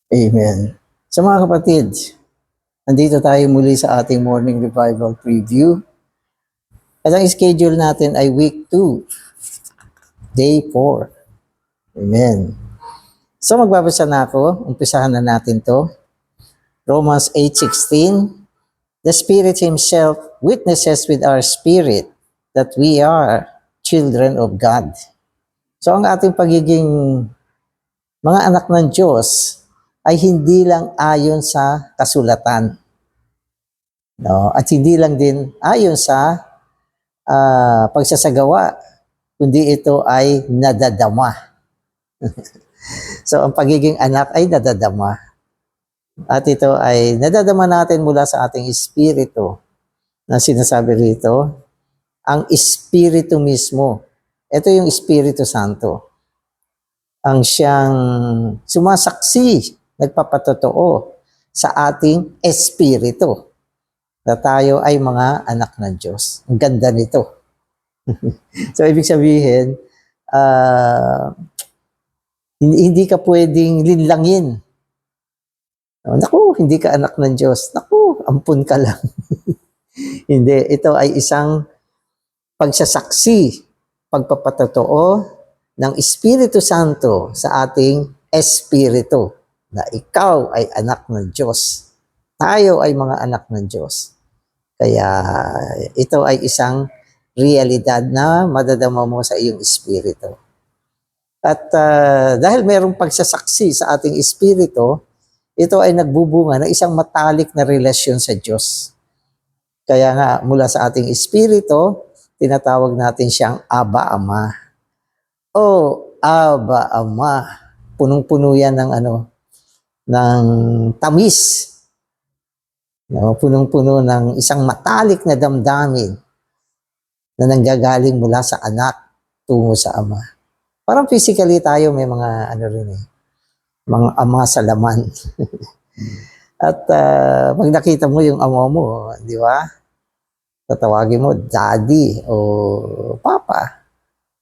Amen. So mga kapatid, nandito tayo muli sa ating morning revival preview. At ang schedule natin ay week 2, day 4. Amen. So magbabasa na ako. Umpisahan na natin to. Romans 8:16. The Spirit Himself witnesses with our spirit that we are children of God. So ang ating pagiging mga anak ng Diyos ay hindi lang ayon sa kasulatan. No? At hindi lang din ayon sa pagsasagawa, kundi ito ay nadadama. So ang pagiging anak ay nadadama. At ito ay nadadama natin mula sa ating espiritu na sinasabi rito, ang espiritu mismo. Ito yung Espiritu Santo. Ang siyang sumasaksi, nagpapatotoo sa ating espiritu na tayo ay mga anak ng Diyos. Ang ganda nito. So, ibig sabihin, hindi ka pwedeng linlangin. Naku, hindi ka anak ng Diyos. Naku, ampun ka lang. Hindi, ito ay isang pagsasaksi, pagpapatotoo ng Espiritu Santo sa ating espiritu na ikaw ay anak ng Diyos. Tayo ay mga anak ng Diyos. Kaya ito ay isang realidad na madadama mo sa iyong espiritu. At dahil mayroong pagsasaksi sa ating espiritu, ito ay nagbubunga ng isang matalik na relasyon sa Diyos. Kaya nga, mula sa ating espiritu, tinatawag natin siyang Aba Ama. Aba Ama. Punong-puno yan ng tamis. No, punong-puno ng isang matalik na damdamin na nanggagaling mula sa anak tungo sa ama. Parang physically tayo may mga mga ama sa laman. At pag nakita mo yung ama mo, di ba? Tatawagin mo daddy o papa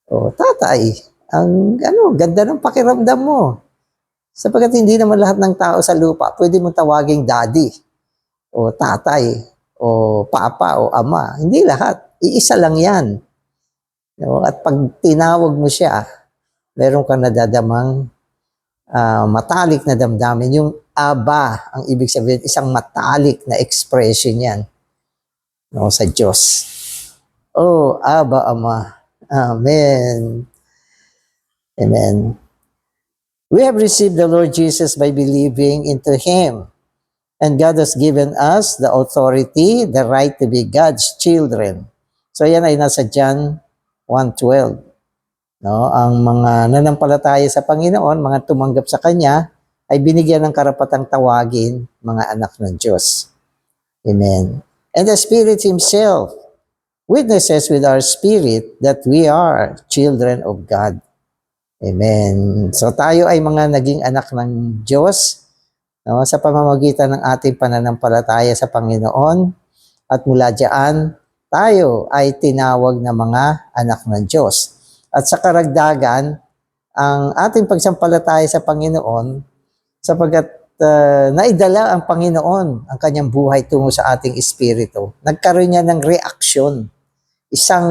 o tatay. Ang ganda ng pakiramdam mo. Sapagkat hindi naman lahat ng tao sa lupa pwede mong tawaging daddy o tatay o papa o ama. Hindi lahat. Iisa lang yan. At pag tinawag mo siya, meron kang nadadamang matalik na damdamin. Yung aba, ang ibig sabihin, isang matalik na expression yan sa Diyos. Aba Ama. Amen. Amen. We have received the Lord Jesus by believing into Him. And God has given us the authority, the right to be God's children. So yan ay nasa John 1:12. No, ang mga nanampalataya sa Panginoon, mga tumanggap sa Kanya, ay binigyan ng karapatang tawagin mga anak ng Diyos. Amen. And the Spirit Himself witnesses with our spirit that we are children of God. Amen. So tayo ay mga naging anak ng Diyos sa pamamagitan ng ating pananampalataya sa Panginoon, at mula diyan tayo ay tinawag na mga anak ng Diyos. At sa karagdagan, ang ating pagsampalataya sa Panginoon, sapagkat naidala ang Panginoon ang kanyang buhay tungo sa ating espiritu, nagkaroon niya ng reaksyon, isang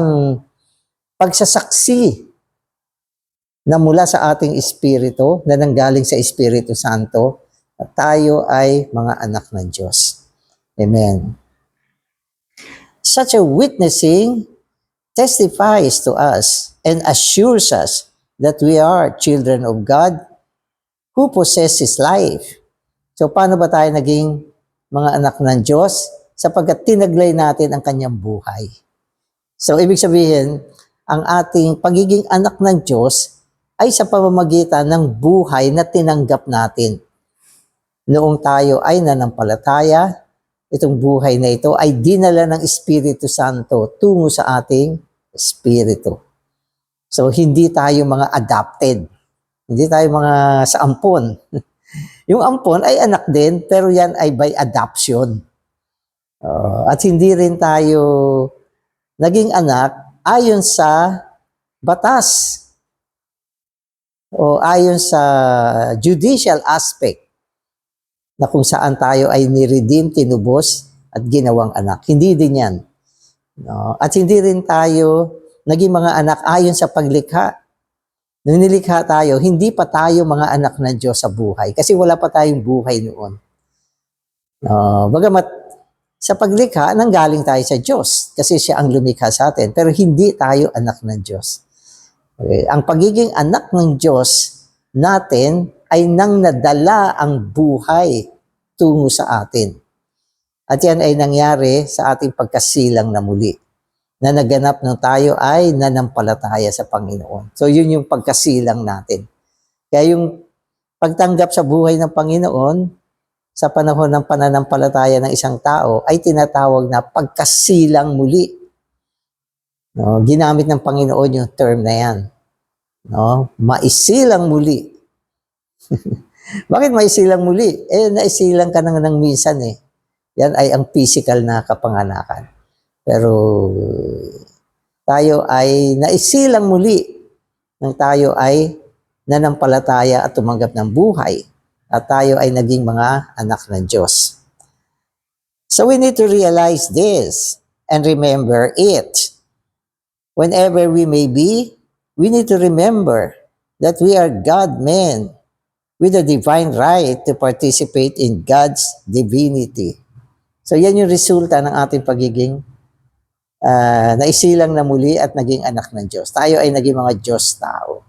pagsasaksi na mula sa ating espiritu, na nanggaling sa Espiritu Santo, at tayo ay mga anak ng Diyos. Amen. Such a witnessing testifies to us and assures us that we are children of God who possess His life. So paano ba tayo naging mga anak ng Diyos? Sapagkat tinaglay natin ang kanyang buhay. So ibig sabihin, ang ating pagiging anak ng Diyos ay sa pamamagitan ng buhay na tinanggap natin. Noong tayo ay nanampalataya, itong buhay na ito ay dinala ng Espiritu Santo tungo sa ating espiritu. So, hindi tayo mga adopted. Hindi tayo mga sa ampon. Yung ampon ay anak din, pero yan ay by adoption. At hindi rin tayo naging anak ayon sa batas o ayon sa judicial aspect na kung saan tayo ay niredeem, tinubos, at ginawang anak. Hindi din yan. No? At hindi rin tayo naging mga anak ayon sa paglikha. Nung nilikha tayo, hindi pa tayo mga anak ng Diyos sa buhay. Kasi wala pa tayong buhay noon. Bagamat sa paglikha, nanggaling tayo sa Diyos. Kasi siya ang lumikha sa atin. Pero hindi tayo anak ng Diyos. Okay. Ang pagiging anak ng Diyos natin ay nang nadala ang buhay tungo sa atin. At yan ay nangyari sa ating pagkasilang na muli, na naganap nung tayo ay nanampalataya sa Panginoon. So yun yung pagkasilang natin. Kaya yung pagtanggap sa buhay ng Panginoon sa panahon ng pananampalataya ng isang tao ay tinatawag na pagkasilang muli. No, ginamit ng Panginoon yung term na yan. No, maisilang muli. Bakit maisilang muli? Naisilang ka nang minsan eh. Yan ay ang physical na kapanganakan. Pero tayo ay naisilang muli nang tayo ay nanampalataya at tumanggap ng buhay at tayo ay naging mga anak ng Diyos. So we need to realize this and remember it. Whenever we may be, we need to remember that we are God-men with a divine right to participate in God's divinity. So yan yung resulta ng ating pagiging naisilang na muli at naging anak ng Diyos. Tayo ay naging mga Diyos-tao.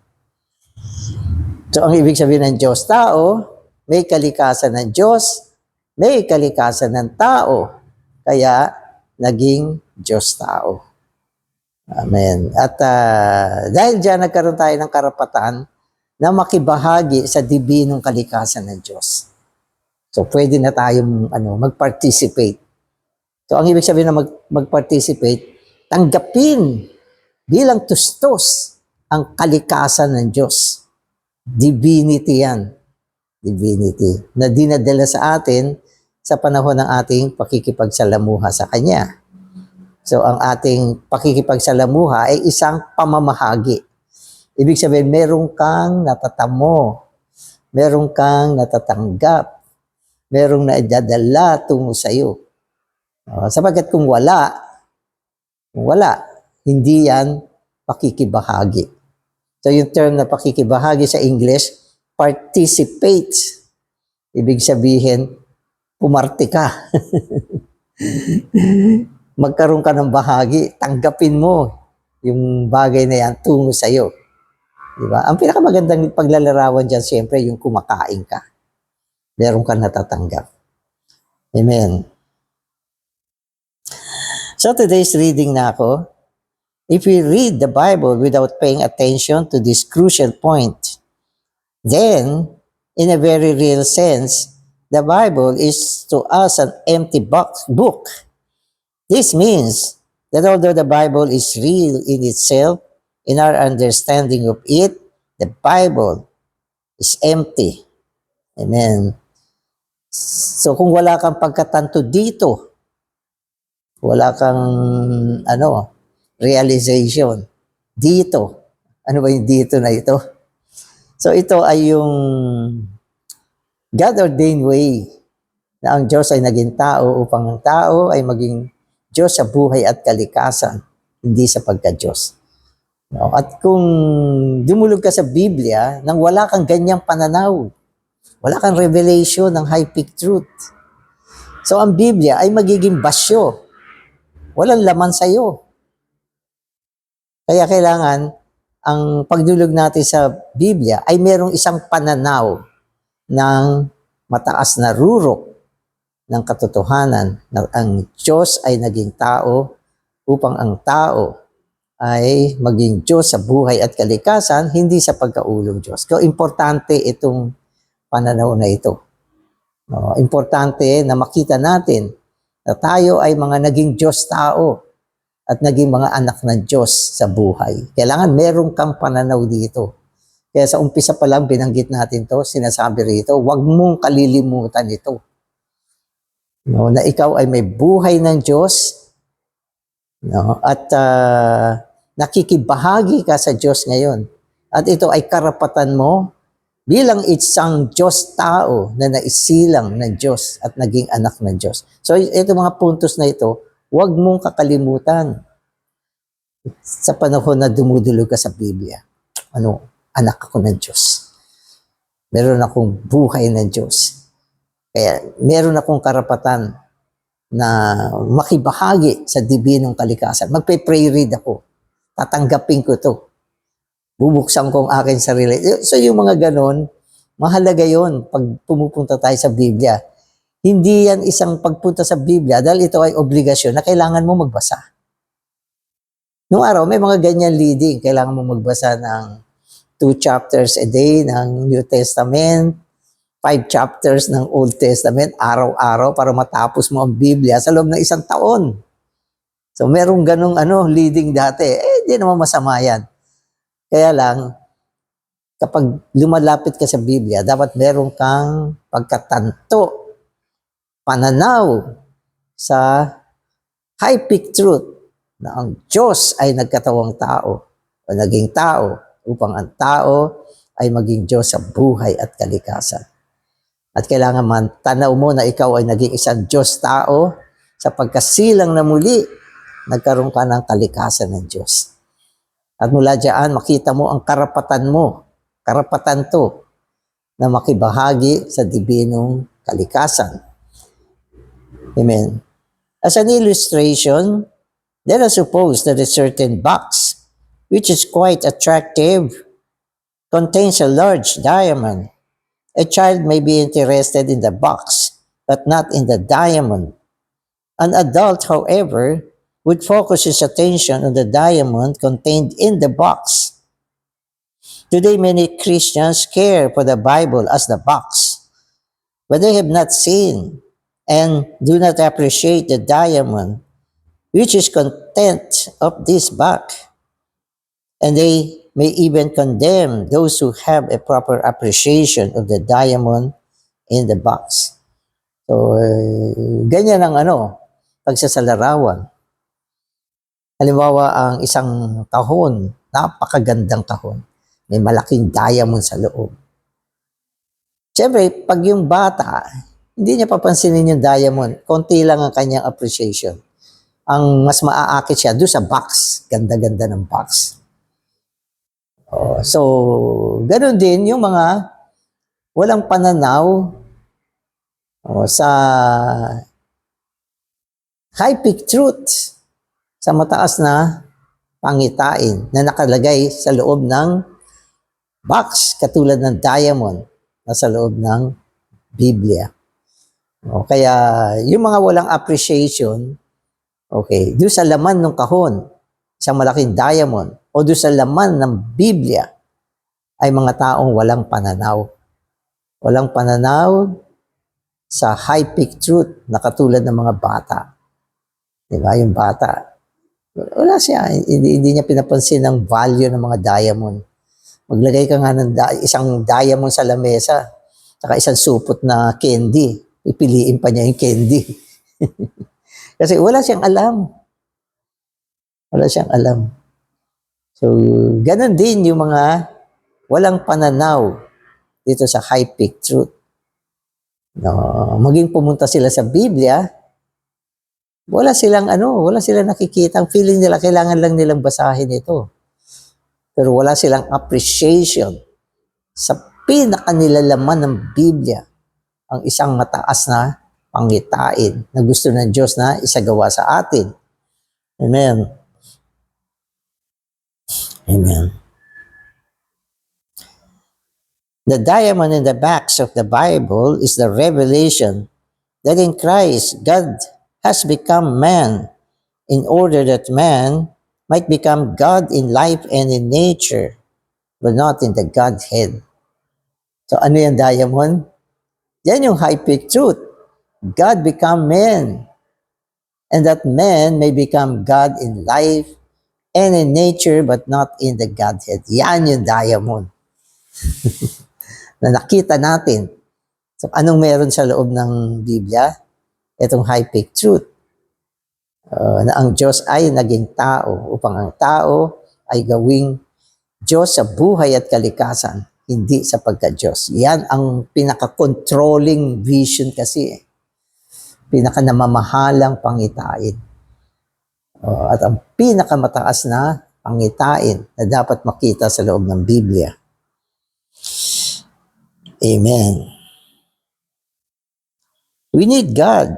So ang ibig sabihin ng Diyos-tao, may kalikasan ng Diyos, may kalikasan ng tao, kaya naging Diyos-tao. Amen. At dahil dyan, nagkaroon tayo ng karapatan na makibahagi sa dibinong kalikasan ng Diyos. So, pwede na tayong mag-participate. So, ang ibig sabihin na mag-participate, tanggapin bilang tustos ang kalikasan ng Diyos. Divinity yan. Divinity. Na dinadala sa atin sa panahon ng ating pakikipagsalamuha sa Kanya. So, ang ating pakikipagsalamuha ay isang pamamahagi. Ibig sabihin, meron kang natatamo, meron kang natatanggap, merong naidadala tungo sa iyo. Sapagkat kung wala, hindi yan pakikibahagi. So yung term na pakikibahagi sa English, participate. Ibig sabihin, pumarte ka. Magkaroon ka ng bahagi, tanggapin mo yung bagay na yan tungo sa iyo. Diba? Ang pinakamagandang paglalarawan dyan, siyempre, yung kumakain ka. Meron kang natatanggap. Amen. So today's reading na ako, if we read the Bible without paying attention to this crucial point, then, in a very real sense, the Bible is to us an empty book. This means that although the Bible is real in itself, in our understanding of it, the Bible is empty. Amen. So kung wala kang pagkatanto dito, wala kang realization dito. Ano ba yung dito na ito? So ito ay yung God-ordained way na ang Diyos ay naging tao upang ang tao ay maging Diyos sa buhay at kalikasan, hindi sa pagka-Diyos. No? At kung dumulog ka sa Biblia nang wala kang ganyang pananaw, wala kang revelation ng high-peak truth. So ang Biblia ay magiging basyo. Walang laman sa iyo. Kaya kailangan ang pagdulog natin sa Biblia ay merong isang pananaw ng mataas na rurok ng katotohanan na ang Diyos ay naging tao upang ang tao ay maging Diyos sa buhay at kalikasan, hindi sa pagkaulong Diyos. So importante itong pananaw na ito. No, importante na makita natin na tayo ay mga naging Diyos-tao at naging mga anak ng Diyos sa buhay. Kailangan meron kang pananaw dito. Kaya sa umpisa pa lang binanggit natin to, sinasabi rito, huwag mong kalilimutan ito. No, na ikaw ay may buhay ng Diyos, no, at nakikibahagi ka sa Diyos ngayon. At ito ay karapatan mo bilang isang Diyos tao na naisilang ng Diyos at naging anak ng Diyos. So ito mga puntos na ito, huwag mong kakalimutan sa panahon na dumudulog ka sa Biblia. Anak ako ng Diyos. Meron akong buhay ng Diyos. Kaya meron akong karapatan na makibahagi sa dibinong kalikasan. Magpe-pray read ako. Tatanggapin ko to. Bubuksan ko ang aking sarili. So yung mga ganon, mahalaga yon pag pumupunta tayo sa Biblia. Hindi yan isang pagpunta sa Biblia dahil ito ay obligasyon na kailangan mo magbasa. Noong araw, may mga ganyan leading. Kailangan mo magbasa ng 2 chapters a day ng New Testament, 5 chapters ng Old Testament, araw-araw para matapos mo ang Biblia sa loob ng 1 taon. So merong ganong leading dati. Hindi naman masama yan. Kaya lang, kapag lumalapit ka sa Biblia, dapat meron kang pagkatanto, pananaw sa high peak truth na ang Diyos ay nagkatawang tao o naging tao upang ang tao ay maging Diyos sa buhay at kalikasan. At kailangan man tanaw mo na ikaw ay naging isang Diyos tao sa pagkasilang na muli, nagkaroon ka ng kalikasan ng Diyos. At mula dyan, makita mo ang karapatan mo, karapatan to, na makibahagi sa dibinong kalikasan. Amen. As an illustration, let us suppose that a certain box, which is quite attractive, contains a large diamond. A child may be interested in the box, but not in the diamond. An adult, however, would focus his attention on the diamond contained in the box. Today, many Christians care for the Bible as the box, but they have not seen and do not appreciate the diamond, which is content of this box. And they may even condemn those who have a proper appreciation of the diamond in the box. So, ganyan ang pagsasalarawan. Halimbawa, ang isang kahon, napakagandang kahon. May malaking diamond sa loob. Siyempre, pag yung bata, hindi niya papansinin yung diamond. Konti lang ang kanyang appreciation. Ang mas maaakit siya doon sa box. Ganda-ganda ng box. So, ganoon din yung mga walang pananaw sa high peak truth, sa mataas na pangitain na nakalagay sa loob ng box, katulad ng diamond na sa loob ng Biblia. Kaya yung mga walang appreciation, okay, doon sa laman ng kahon, isang malaking diamond, o doon sa laman ng Biblia, ay mga taong walang pananaw. Walang pananaw sa high peak truth na katulad ng mga bata. Diba? Yung bata, wala siya. Hindi niya pinapansin ang value ng mga diamond. Maglagay ka nga ng isang diamond sa lamesa, saka isang supot na candy. Pipiliin pa niya yung candy. Kasi wala siyang alam. Wala siyang alam. So, ganun din yung mga walang pananaw dito sa high peak truth. Maging pumunta sila sa Biblia, wala silang nakikita. Ang feeling nila, kailangan lang nilang basahin ito. Pero wala silang appreciation sa pinakanilalaman ng Biblia, ang isang mataas na pangitain na gusto ng Diyos na isagawa sa atin. Amen. Amen. The diamond in the box of the Bible is the revelation that in Christ, God has become man in order that man might become God in life and in nature, but not in the Godhead. So ano yung diamond? Yan yung high peak truth. God become man, and that man may become God in life and in nature, but not in the Godhead. Yan yung diamond na nakita natin. So anong meron sa loob ng Biblia? Itong high peak truth. Na ang Diyos ay naging tao upang ang tao ay gawing Diyos sa buhay at kalikasan. hindi sa pagka-Diyos. Yan ang pinaka-controlling vision kasi. Pinaka-namamahalang pangitain. At ang pinakamataas na pangitain na dapat makita sa loob ng Biblia. Amen. We need God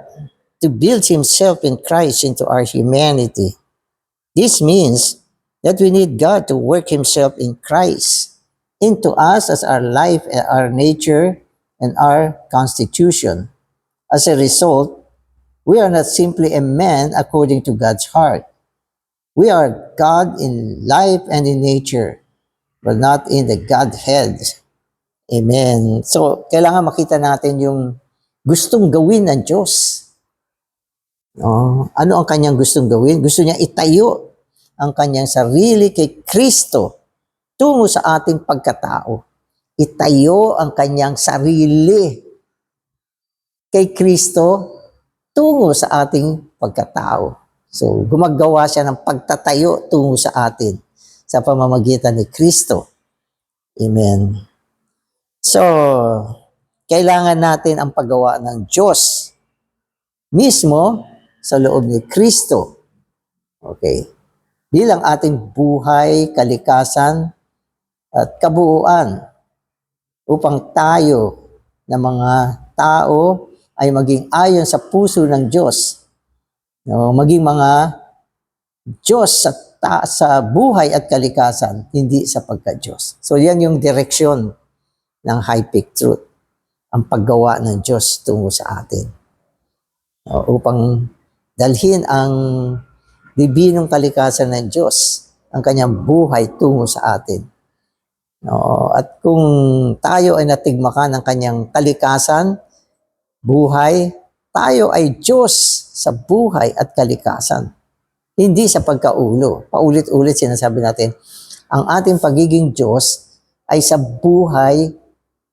to build Himself in Christ into our humanity. This means that we need God to work Himself in Christ into us as our life, our nature, and our constitution. As a result, we are not simply a man according to God's heart. We are God in life and in nature, but not in the Godhead. Amen. So, kailangan makita natin yung gustong gawin ng Diyos. Ano ang kanyang gustong gawin? Gusto niya itayo ang kanyang sarili kay Kristo tungo sa ating pagkatao. Itayo ang kanyang sarili kay Kristo tungo sa ating pagkatao. So, gumagawa siya ng pagtatayo tungo sa atin sa pamamagitan ni Kristo. Amen. So, kailangan natin ang paggawa ng Diyos mismo sa loob ni Kristo. Okay. Bilang ating buhay, kalikasan, at kabuuan upang tayo na mga tao ay maging ayon sa puso ng Diyos. Maging mga Diyos sa buhay at kalikasan, hindi sa pagka-Diyos. So yan yung direksyon ng high peak truth, ang paggawa ng Diyos tungo sa atin. Upang dalhin ang dibinong kalikasan ng Diyos, ang kanyang buhay tungo sa atin. At kung tayo ay natigmakan ng kanyang kalikasan, buhay, tayo ay Diyos sa buhay at kalikasan. Hindi sa pagkaulo. Paulit-ulit sinasabi natin, ang ating pagiging Diyos ay sa buhay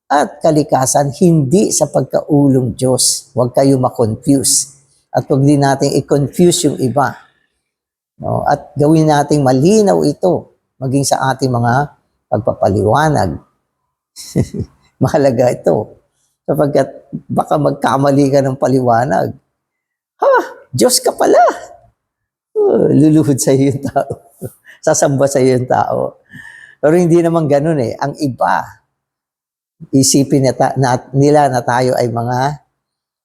at kalikasan, hindi sa pagkaulong Diyos. Huwag kayo ma-confuse. At huwag din natin i-confuse yung iba. At gawin natin malinaw ito, maging sa ating mga pagpapaliwanag. Mahalaga ito. Sapagkat baka magkamali ka ng paliwanag. Diyos ka pala! Luluhod sa iyo yung tao. Sasamba sa iyo yung tao. Pero hindi naman ganun eh. Ang iba, isipin nila na tayo ay mga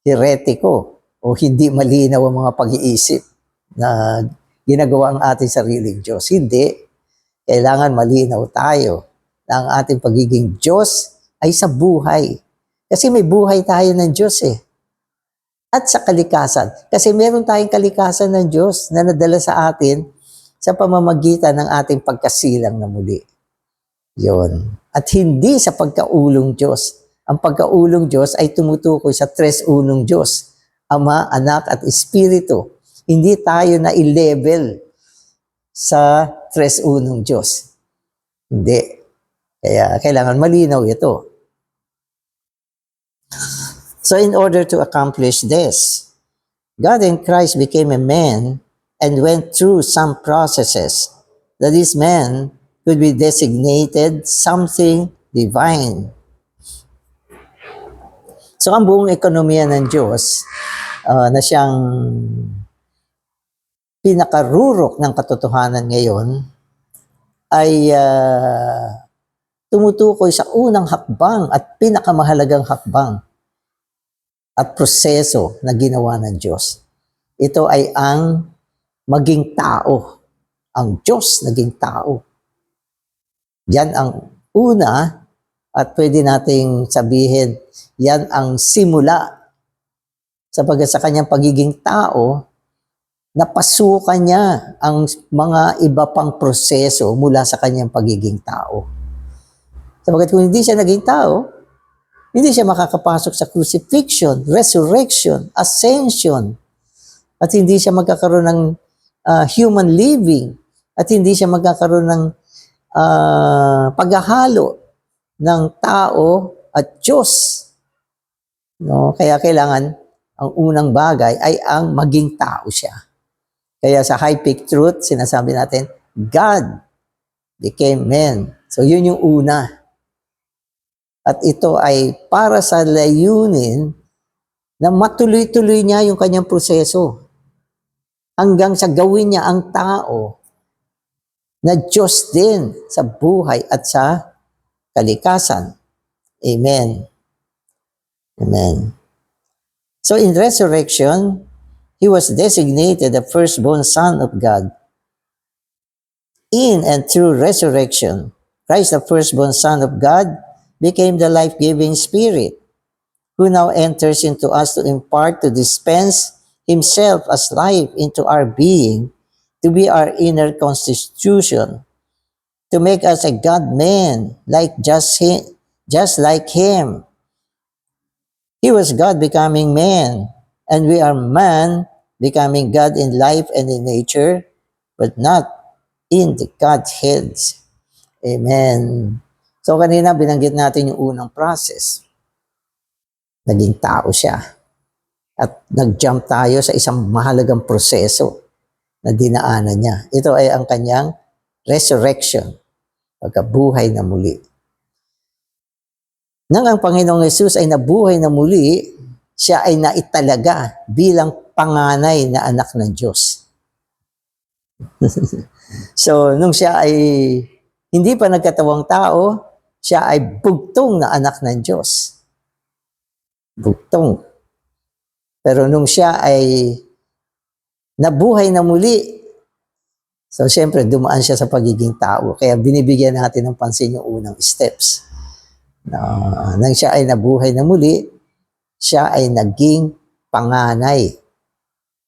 heretiko o hindi malinaw ang mga pag-iisip na ginagawa ang ating sariling Diyos. Hindi. Kailangan malinaw tayo na ang ating pagiging Diyos ay sa buhay. Kasi may buhay tayo ng Diyos eh. At sa kalikasan. Kasi meron tayong kalikasan ng Diyos na nadala sa atin sa pamamagitan ng ating pagkasilang na muli. Yun. At hindi sa pagkaulong Diyos. Ang pagkaulong Diyos ay tumutukoy sa tres unong Diyos. Ama, Anak, at Espiritu. Hindi tayo na i-level sa tres unong Diyos. Hindi. Kaya kailangan malinaw ito. So in order to accomplish this, God in Christ became a man and went through some processes that this man could be designated something divine. So ang buong ekonomiya ng Diyos na siyang pinakarurok ng katotohanan ngayon ay tumutukoy sa unang hakbang at pinakamahalagang hakbang at proseso na ginawa ng Diyos. Ito ay ang maging tao. Ang Diyos naging tao. Yan ang una at pwede nating sabihin, yan ang simula. Sapagkat sa kanyang pagiging tao, napasukan niya ang mga iba pang proseso mula sa kanyang pagiging tao. Sapagkat kung hindi siya naging tao, hindi siya makakapasok sa crucifixion, resurrection, ascension, at hindi siya magkakaroon ng human living, at hindi siya magkakaroon ng paghahalo ng tao at Diyos. No? Kaya kailangan, ang unang bagay ay ang maging tao siya. Kaya sa high peak truth, sinasabi natin, God became man. So yun yung una. At ito ay para sa layunin na matuloy-tuloy niya yung kanyang proseso hanggang sa gawin niya ang tao na Diyos din sa buhay at sa kalikasan. Amen. Amen. So in resurrection, He was designated the firstborn Son of God. In and through resurrection, Christ, the firstborn Son of God, became the life-giving Spirit, who now enters into us to impart, to dispense Himself as life into our being, to be our inner constitution, to make us a God-man, just like Him. He was God becoming man, and we are man becoming God in life and in nature, but not in the Godheads. Amen. So kanina binanggit natin yung unang process. Naging tao siya. At nag-jump tayo sa isang mahalagang proseso na dinaanan niya. Ito ay ang kanyang resurrection, pagkabuhay na muli. Nang ang Panginoong Yesus ay nabuhay na muli, siya ay naitalaga bilang panganay na anak ng Diyos. So, nung siya ay hindi pa nagkatawang tao, siya ay bugtong na anak ng Diyos. Bugtong. Pero nung siya ay nabuhay na muli, so siyempre dumaan siya sa pagiging tao. Kaya binibigyan natin ng pansin yung unang steps. Nang siya ay nabuhay na muli, siya ay naging panganay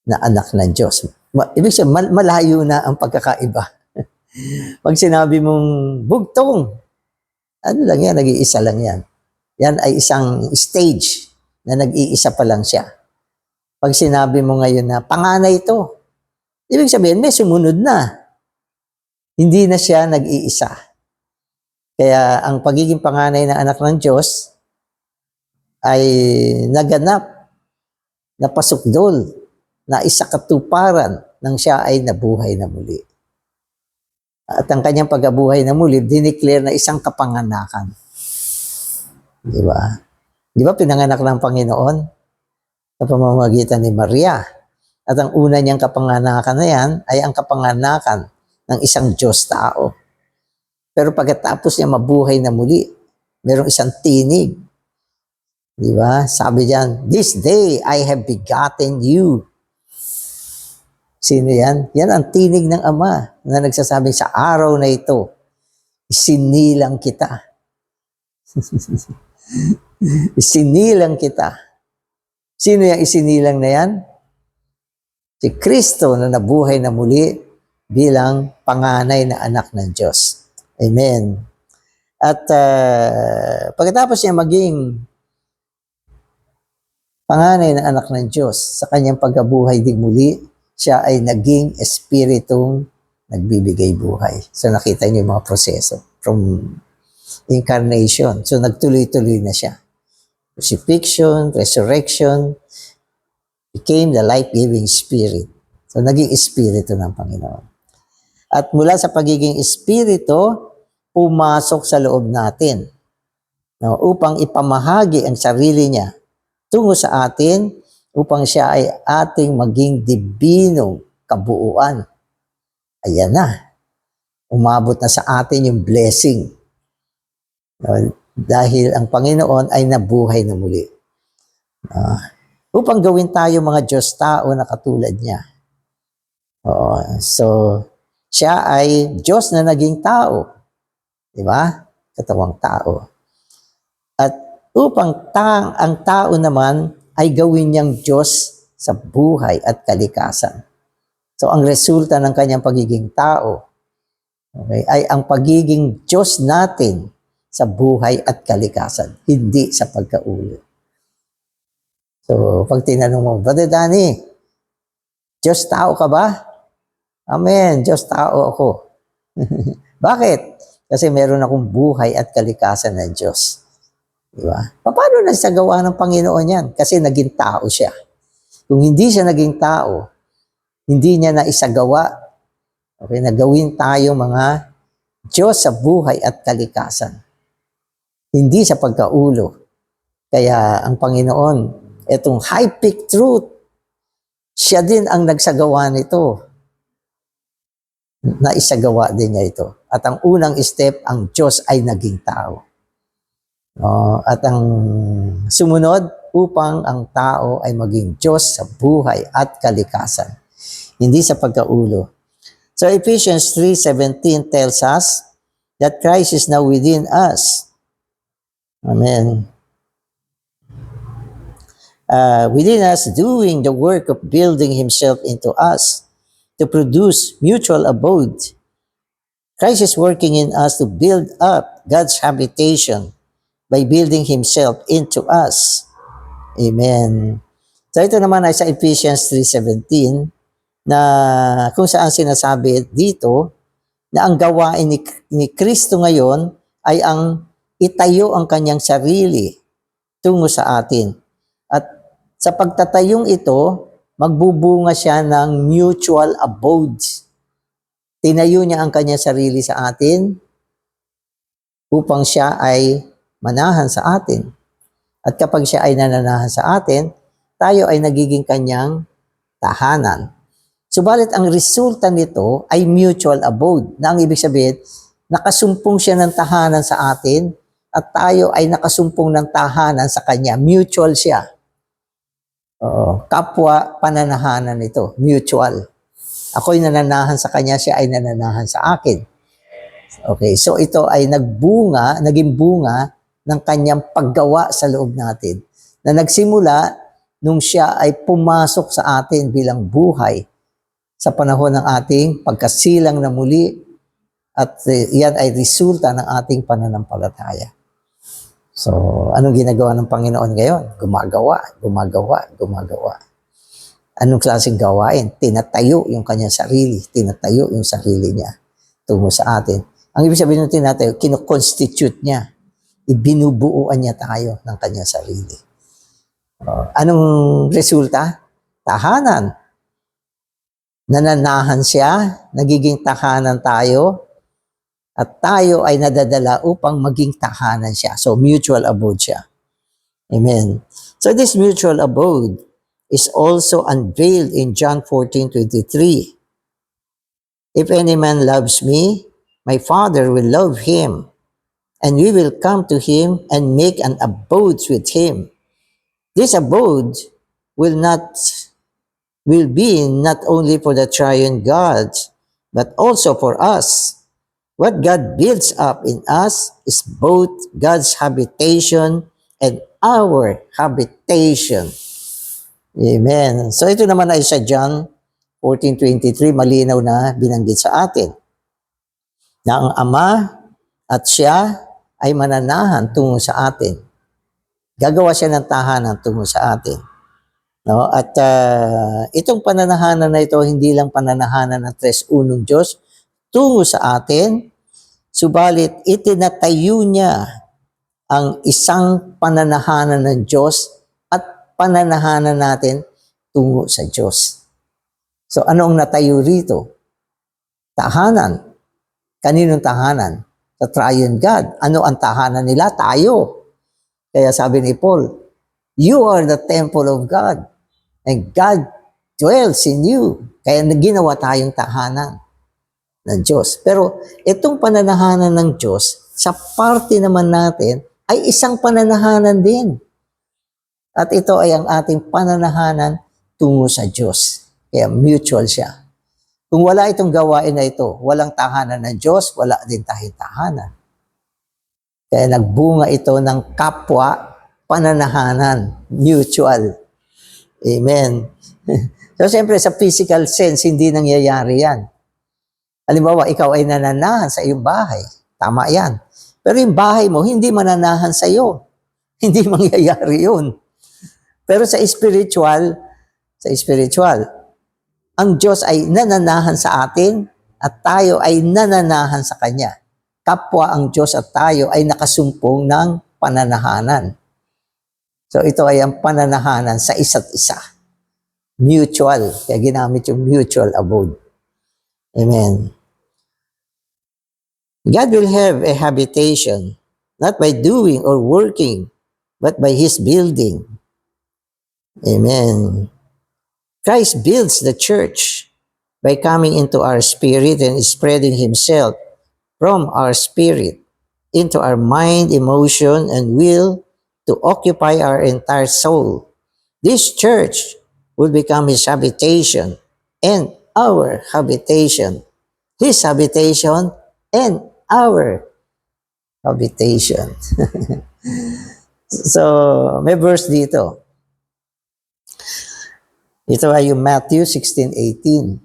na anak ng Diyos. Ibig sabihin, malayo na ang pagkakaiba. Pag sinabi mong bugtong, ano lang yan, nag-iisa lang yan. Yan ay isang stage na nag-iisa pa lang siya. Pag sinabi mo ngayon na panganay ito, ibig sabihin may sumunod na. Hindi na siya nag-iisa. Kaya ang pagiging panganay na anak ng Diyos ay naganap, napasukdol, na isakatuparan nang siya ay nabuhay na muli. At ang kanyang pagkabuhay na muli, dineclare na isang kapanganakan. Di ba? Di ba pinanganak ng Panginoon sa pamamagitan ni Maria? At ang una niyang kapanganakan na yan ay ang kapanganakan ng isang Diyos tao. Pero pagkatapos niya mabuhay na muli, mayroong isang tinig. Di ba? Sabi diyan, "This day I have begotten you." Sino yan? Yan ang tinig ng Ama na nagsasabing sa araw na ito, isinilang kita. Isinilang kita. Sino yung isinilang na yan? Si Kristo na nabuhay na muli bilang panganay na anak ng Diyos. Amen. At pagkatapos niya maging panganay na anak ng Diyos, sa kanyang pagkabuhay din muli, siya ay naging espiritong nagbibigay buhay. So nakita niyo yung mga proseso from incarnation. So nagtuloy-tuloy na siya. Crucifixion, resurrection, became the life-giving spirit. So naging espiritu ng Panginoon. At mula sa pagiging espiritu, pumasok sa loob natin, upang ipamahagi ang sarili niya tungo sa atin, upang siya ay ating maging dibinong kabuuan. Ayan na. Umabot na sa atin yung blessing. Dahil ang Panginoon ay nabuhay na muli. Upang gawin tayo mga Diyos tao na katulad niya. So, siya ay Diyos na naging tao. Di ba? Katawang tao. At upang ang tao naman ay gawin niyang Diyos sa buhay at kalikasan. So, ang resulta ng kanyang pagiging tao, okay, ay ang pagiging Diyos natin sa buhay at kalikasan, hindi sa pagkauli. So, pag tinanong mo, Brother Danny, Diyos tao ka ba? Amen, Diyos tao ako. Bakit? Kasi meron akong buhay at kalikasan ng Diyos. Diba? Paano nasagawa ng Panginoon yan? Kasi naging tao siya. Kung hindi siya naging tao, hindi niya na isagawa. Okay, nagawin tayo mga Diyos sa buhay at kalikasan. hindi sa pagkaulo. Kaya ang Panginoon, itong high peak truth, siya din ang nagsagawa nito. Naisagawa din niya ito. At ang unang step, ang Diyos ay naging tao. At ang sumunod, upang ang tao ay maging Diyos sa buhay at kalikasan, hindi sa pagkaulo. So Ephesians 3:17 tells us that Christ is now within us. Amen. Within us, doing the work of building Himself into us to produce mutual abode. Christ is working in us to build up God's habitation by building Himself into us. Amen. So ito naman ay sa Ephesians 3:17 na kung saan sinasabi dito na ang gawain ni Kristo ngayon ay ang itayo ang kanyang sarili tungo sa atin. At sa pagtatayong ito, magbubunga siya ng mutual abode. Tinayo niya ang kanyang sarili sa atin upang siya ay manahan sa atin. At kapag siya ay nananahan sa atin, tayo ay nagiging kanyang tahanan. Subalit ang resulta nito ay mutual abode, na ang ibig sabihin, nakasumpong siya ng tahanan sa atin at tayo ay nakasumpong ng tahanan sa kanya. Mutual siya. Kapwa pananahanan ito, mutual. Ako'y nananahan sa kanya, siya ay nananahan sa akin. Okay, so ito ay naging bunga ng kanyang paggawa sa loob natin, na nagsimula nung siya ay pumasok sa atin bilang buhay sa panahon ng ating pagkasilang na muli, at yan ay resulta ng ating pananampalataya. So, anong ginagawa ng Panginoon ngayon? Gumagawa. Anong klaseng gawain? Tinatayo yung kanyang sarili. Tinatayo yung sarili niya tungo sa atin. Ang ibig sabihin ng tinatayo, kino-constitute niya. Ibinubuuan niya tayo ng kanyang sarili. Anong resulta? Tahanan. Nananahan siya, nagiging tahanan tayo, at tayo ay nadadala upang maging tahanan siya. So, mutual abode siya. Amen. So, this mutual abode is also unveiled in John 14:23. If any man loves me, my Father will love him, and we will come to him and make an abode with him. This abode will be not only for the triune God, but also for us. What God builds up in us is both God's habitation and our habitation. Amen. So ito naman ay sa John 14:23, malinaw na binanggit sa atin na ang Ama at siya ay mananahan tungo sa atin. Gagawa siya ng tahanan tungo sa atin. No? At itong pananahanan na ito, hindi lang pananahanan ng tres-unong Diyos tungo sa atin, subalit itinatayo niya ang isang pananahanan ng Diyos at pananahanan natin tungo sa Diyos. So ano ang natayo rito? Tahanan. Kaninong tahanan? Sa triune God. Ano ang tahanan nila? Tayo. Kaya sabi ni Paul, you are the temple of God, and God dwells in you. Kaya ginawa tayong tahanan ng Diyos. Pero itong pananahanan ng Diyos, sa parte naman natin, ay isang pananahanan din. At ito ay ang ating pananahanan tungo sa Diyos. Kaya mutual siya. Kung wala itong gawain na ito, walang tahanan ng Diyos, wala din tayong tahanan. Kaya nagbunga ito ng kapwa pananahanan, mutual. Amen. So, siyempre, sa physical sense, hindi nangyayari yan. Halimbawa, ikaw ay nananahan sa iyong bahay. Tama yan. Pero yung bahay mo, hindi mananahan sa iyo. Hindi mangyayari yun. Pero sa spiritual, ang Diyos ay nananahan sa atin at tayo ay nananahan sa Kanya. Kapwa ang Diyos at tayo ay nakasumpong ng pananahanan. So ito ay ang pananahanan sa isa't isa. Mutual. Kaya ginamit yung mutual abode. Amen. God will have a habitation not by doing or working, but by His building. Amen. Christ builds the church by coming into our spirit and spreading Himself from our spirit into our mind, emotion, and will to occupy our entire soul. This church will become His habitation and our habitation. His habitation and our habitation. So, may verse dito. Ito ay yung Matthew 16:18.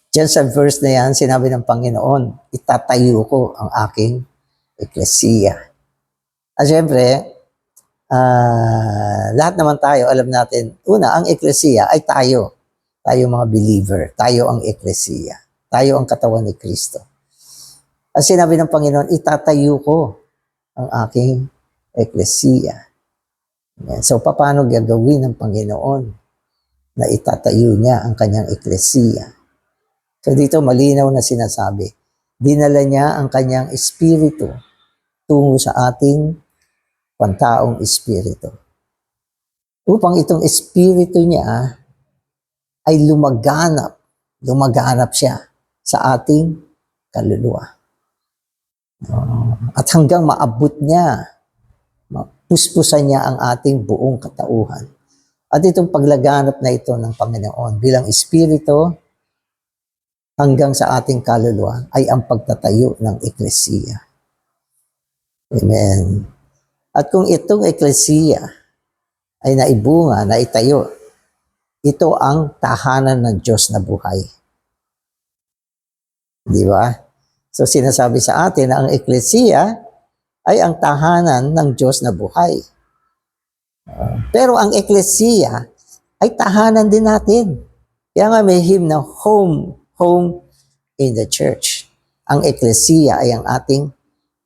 Diyan sa verse na yan, sinabi ng Panginoon, itatayo ko ang aking eklesiya. At syempre, lahat naman tayo, alam natin, una, ang eklesiya ay tayo. Tayo mga believer. Tayo ang eklesiya. Tayo ang katawan ni Kristo. At sinabi ng Panginoon, itatayo ko ang aking eklesiya. So, paano gagawin ng Panginoon na itatayo niya ang kanyang eklesiya? So, dito malinaw na sinasabi, dinala niya ang kanyang espiritu tungo sa ating pantaong espiritu. Upang itong espiritu niya ay lumaganap siya sa ating kaluluwa. At hanggang maabot niya, mapuspusan niya ang ating buong katauhan. At itong paglaganap na ito ng Panginoon bilang espiritu hanggang sa ating kaluluwa ay ang pagtatayo ng eklesiya. Amen. At kung itong eklesiya ay naibunga, naitayo, ito ang tahanan ng Diyos na buhay. Di ba? So sinasabi sa atin na ang eklesiya ay ang tahanan ng Diyos na buhay. Pero ang eklesiya ay tahanan din natin. Kaya nga may hymn na home in the church. Ang eklesiya ay ang ating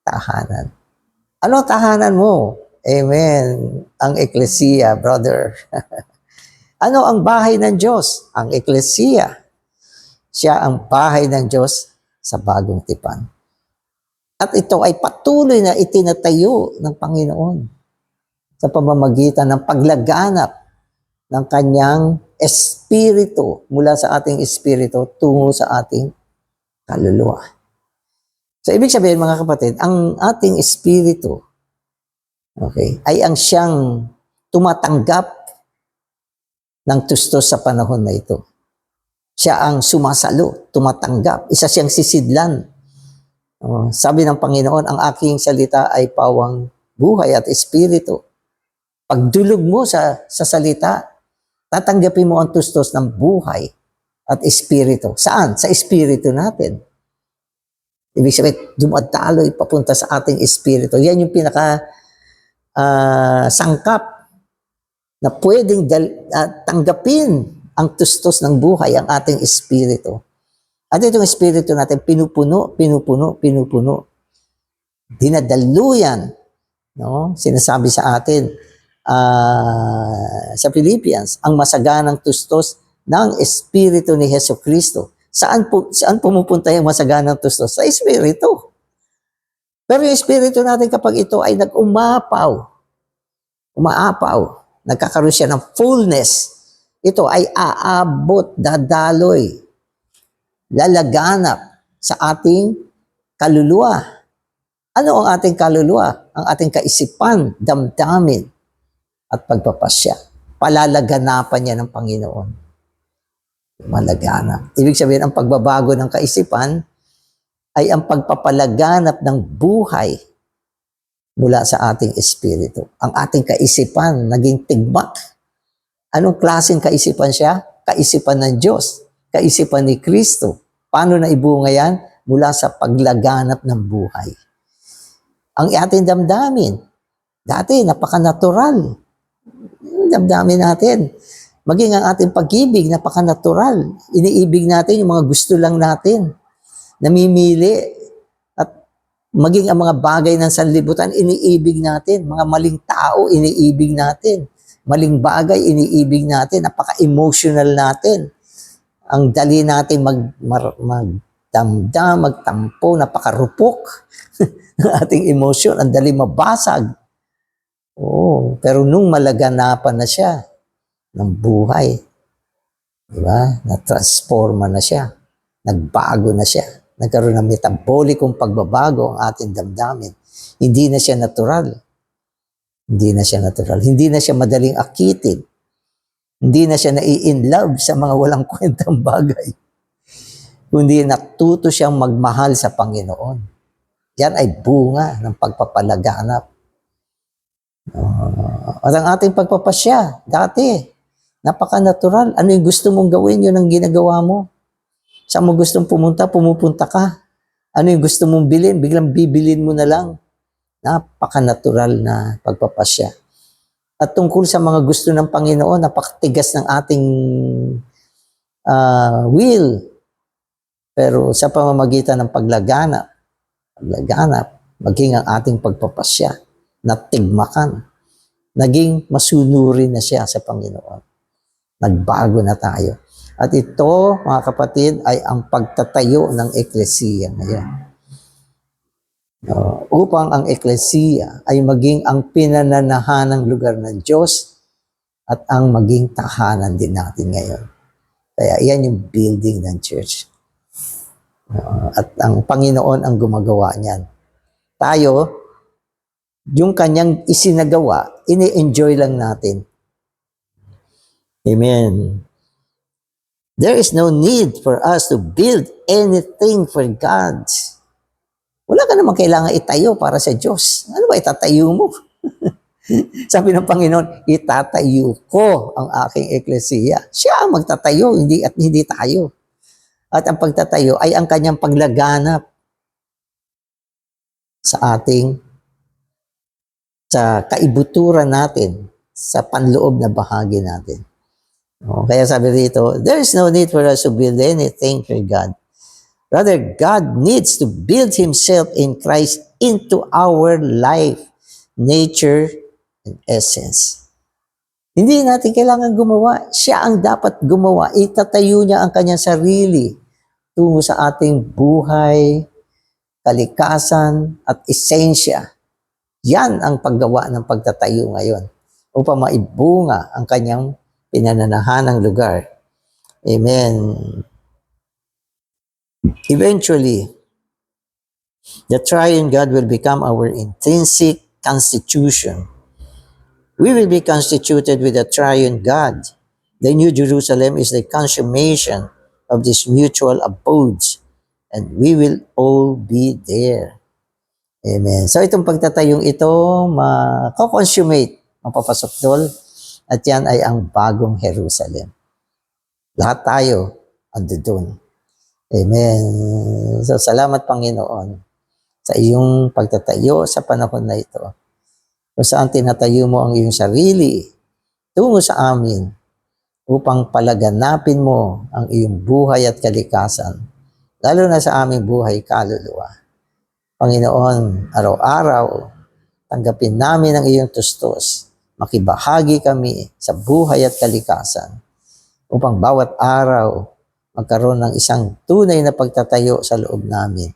tahanan. Ano tahanan mo? Amen. Ang eklesiya, brother. Ano ang bahay ng Diyos? Ang eklesiya. Siya ang bahay ng Diyos sa bagong tipan. At ito ay patuloy na itinatayo ng Panginoon sa pamamagitan ng paglaganap ng kanyang espiritu mula sa ating espiritu tungo sa ating kaluluwa. So, ibig sabihin, mga kapatid, ang ating espiritu, okay, ay ang siyang tumatanggap ng tustos sa panahon na ito. Siya ang sumasalo, tumatanggap. Isa siyang sisidlan. Sabi ng Panginoon, ang aking salita ay pawang buhay at espiritu. Pagdulog mo sa salita, tatanggapin mo ang tustos ng buhay at espiritu. Saan? Sa espiritu natin. Ibig sabihin, dumadaloy papunta sa ating espiritu. Yan yung pinaka sangkap na pwedeng tanggapin ang tustos ng buhay, ang ating espiritu. At itong espiritu natin, pinupuno. Dinadaluyan. No? Sinasabi sa atin, sa Philippians, ang masaganang tustos ng Espiritu ni Jesucristo. Saan pumupunta yung masaganang tustos? Sa Espiritu. Pero yung Espiritu natin kapag ito ay umaapaw, nagkakaroon siya ng fullness, ito ay aabot, dadaloy, lalaganap sa ating kaluluwa. Ano ang ating kaluluwa? Ang ating kaisipan, damdamin, at pagpapasya. Palalaganapan niya ng Panginoon. Malaganap. Ibig sabihin, ang pagbabago ng kaisipan ay ang pagpapalaganap ng buhay mula sa ating espiritu. Ang ating kaisipan naging tigbak. Anong klaseng kaisipan siya? Kaisipan ng Diyos. Kaisipan ni Kristo. Paano na ibunga yan? Mula sa paglaganap ng buhay. Ang ating damdamin, dati napaka-natural. Damdamin natin. Maging ang ating pag-ibig, napaka-natural. Iniibig natin yung mga gusto lang natin. Namimili. At maging ang mga bagay ng sanlibutan, iniibig natin. Mga maling tao, iniibig natin. Maling bagay, iniibig natin. Napaka-emotional natin. Ang dali natin magdamdam, magtampo, napakarupok. ng ating emosyon, ang dali mabasag. Oo, pero nung malaganapan na siya ng buhay, di ba? Na-transforma na siya, nagbago na siya, nagkaroon ng metabolikong pagbabago ang ating damdamin. Hindi na siya natural. Hindi na siya natural. Hindi na siya madaling akitin. Hindi na siya nai-in-love sa mga walang kwentang bagay. Kundi natuto siyang magmahal sa Panginoon. Yan ay bunga ng pagpapalaganap. At ang ating pagpapasya, dati, napaka-natural. Ano yung gusto mong gawin, yun ang ginagawa mo. Saan mo gustong pumunta, pumupunta ka. Ano yung gusto mong bilhin, biglang bibilin mo na lang. Napaka-natural na pagpapasya. At tungkol sa mga gusto ng Panginoon, napakatigas ng ating will. Pero sa pamamagitan ng paglaganap, maging ang ating pagpapasya, natigmakan, naging masunurin na siya sa Panginoon. Nagbago na tayo. At ito, mga kapatid, ay ang pagtatayo ng eklesiya ngayon. Upang ang eklesiya ay maging ang pinananahanang lugar ng Diyos at ang maging tahanan din natin ngayon. Kaya yan yung building ng church. At ang Panginoon ang gumagawa niyan. Tayo, yung kanyang isinagawa, ini-enjoy lang natin. Amen. There is no need for us to build anything for God. Wala ka namang kailangan itayo para sa Diyos. Ano ba itatayo mo? Sabi ng Panginoon, itatayo ko ang aking eklesiya. Siya ang magtatayo, hindi tayo. At ang pagtatayo ay ang kanyang paglaganap sa kaibuturan natin, sa panloob na bahagi natin. Kaya sabi dito, there is no need for us to build anything for God. Rather, God needs to build Himself in Christ into our life, nature, and essence. Hindi natin kailangan gumawa. Siya ang dapat gumawa. Itatayo niya ang kanyang sarili tungo sa ating buhay, kalikasan, at esensya. Yan ang paggawa ng pagtatayo ngayon upang maibunga ang kanyang pinananahanang lugar. Amen. Eventually, the triune God will become our intrinsic constitution. We will be constituted with the triune God. The New Jerusalem is the consummation of these mutual abodes, and we will all be there. Amen. So itong pagtatayong ito, mako-consummate, mapapasok doon, at yan ay ang bagong Jerusalem. Lahat tayo ando doon. Amen. So salamat Panginoon sa iyong pagtatayo sa panahon na ito. Kung saan tinatayo mo ang iyong sarili tungo sa amin upang palaganapin mo ang iyong buhay at kalikasan, lalo na sa aming buhay kaluluwa. Panginoon, araw-araw, tanggapin namin ang iyong tustos. Makibahagi kami sa buhay at kalikasan upang bawat araw magkaroon ng isang tunay na pagtatayo sa loob namin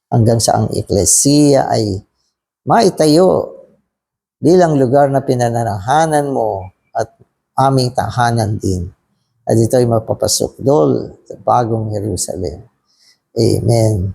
hanggang sa ang eklesiya ay maitayo bilang lugar na pinananahanan mo at aming tahanan din. At ito ay mapapasok doon sa bagong Jerusalem. Amen.